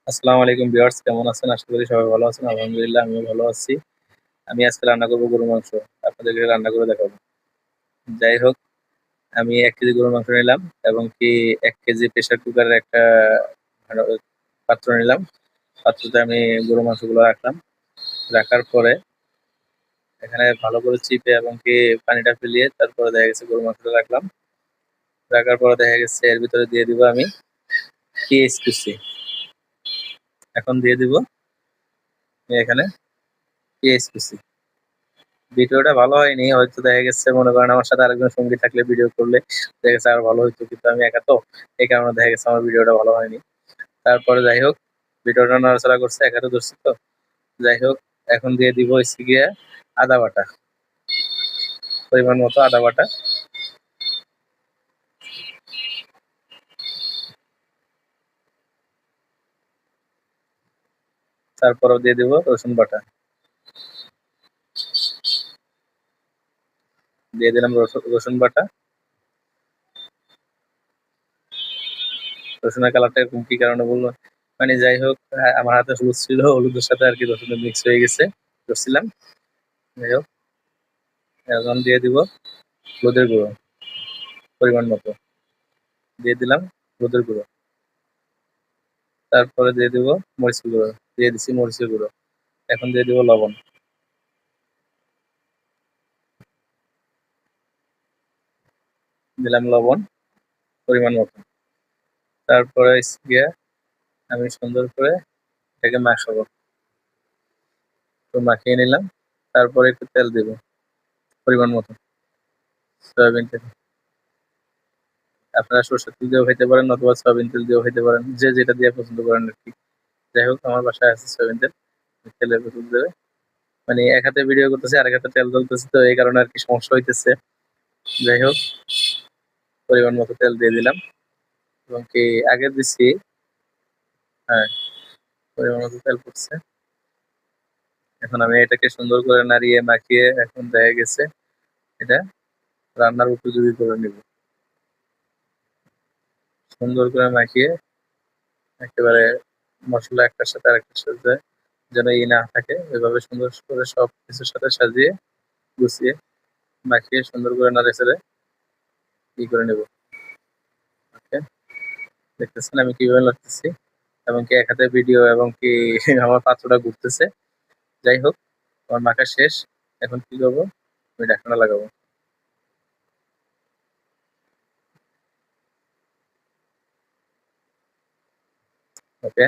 আসসালামু আলাইকুম ভিউয়ার্স, কেমন আছেন? আশা করি সবাই ভালো আছেন। আলহামদুলিল্লাহ আমিও ভালো আছি। আমি আজকে রান্না করব গরুর মাংস। আপনাদেরকে রান্না করে দেখাবো। যাই হোক, আমি ১ কেজি গরুর মাংস নিলাম এবং কি ১ কেজি প্রেসার কুকারের একটা ভালো পাত্র নিলাম। পাত্রতে আমি গরুর মাংসগুলো রাখলাম। রাখার পরে এখানে ভালো করে চিপে এবং কি পানিটা ফেলিয়ে তারপরে দেখা গেছে গরুর মাংসটা রাখলাম। রাখার পরে দেখা গেছে এর ভিতরে দিয়ে দিব আমি পেঁয়াজ কুচি। এখন দিয়ে দিব এখানে পেঁয়াজ কুচি। ভিডিওটা ভালো হয়নি। হয়তো দেখা গেছে মনে করেন আমার সাথে আরেকজন সঙ্গী থাকলে ভিডিও করলে দেখা গেছে আরো ভালো হইতো। কিন্তু আমি একা তো, এই কারণে দেখা গেছে আমার ভিডিওটা ভালো হয়নি। তারপরে যাই হোক, ভিডিওটা নড়াচড়া করছে, একা হাতে ধরছি তো। যাই হোক, এখন দিয়ে দিব হচ্ছে গিয়ে আদা বাটা, পরিমাণ মতো আদা বাটা। তারপরেও দিয়ে দিব রসুন বাটা। দিয়ে দিলাম রসুন বাটা। রসুনের কালারটা এরকম কি কারণে বলবো, মানে যাই হোক, আমার হাতে হলুদ ছিল, হলুদের সাথে আর কি রসুনের মিক্স হয়ে গেছে, ধরছিলাম। যাই হোক, এখন দিয়ে দিব হলুদের গুঁড়ো পরিমাণ মতো। দিয়ে দিলাম হলুদের গুঁড়ো। তারপরে দিয়ে দিব মরিচের গুঁড়ো। দিয়ে দিচ্ছি মরিচের গুঁড়ো। এখন দিয়ে দিব লবণ। দিলাম লবণ পরিমাণ মতো। তারপরে হচ্ছে গিয়ে আমি সুন্দর করে এটাকে মাখাবো। তো মাখিয়ে নিলাম। তারপরে একটু তেল দিব পরিমাণ মতো, সয়াবিন তেল। আপনারা সরষের তেল দিয়েও খাইতে পারেন অথবা সয়াবিন তেল দিয়েও খাইতে পারেন। যে যেটা দিয়ে পছন্দ করেন আরকি। যাই হোক, আমার বাসায় আছে সয়াবিন তেল। তেলের বোতল দেবে। মানে এক হাতে ভিডিও করতেছি, আরেক হাতে তেল জ্বলতেছে, তো এই কারণে আরকি সমস্যা হইতেছে। যাই হোক, পরিমাণ মতো তেল দিয়ে দিলাম এবং কি আগে দিছি, হ্যাঁ, পরিমাণ মতো তেল পড়ছে। এখন আমি এটাকে সুন্দর করে নাড়িয়ে মাখিয়ে এখন দেখা গেছে এটা রান্নার উপযোগী করে নিব। সুন্দর করে মাখিয়ে একেবারে মসলা একটার সাথে আরেকটার সাথে যেন না থাকে, এভাবে সুন্দর করে সব কিছুর সাথে সাজিয়ে গুছিয়ে মাখিয়ে সুন্দর করে নাড়ে চেড়ে করে নেব। ওকে, দেখতেছেন আমি কিভাবে লাগতেছি এবং কি এক হাতে ভিডিও এবং কি আমার পাত্রটা ঘুরতেছে। যাই হোক, আমার মাখা শেষ। এখন কি করবো? আমি ঢাকনা লাগাবো।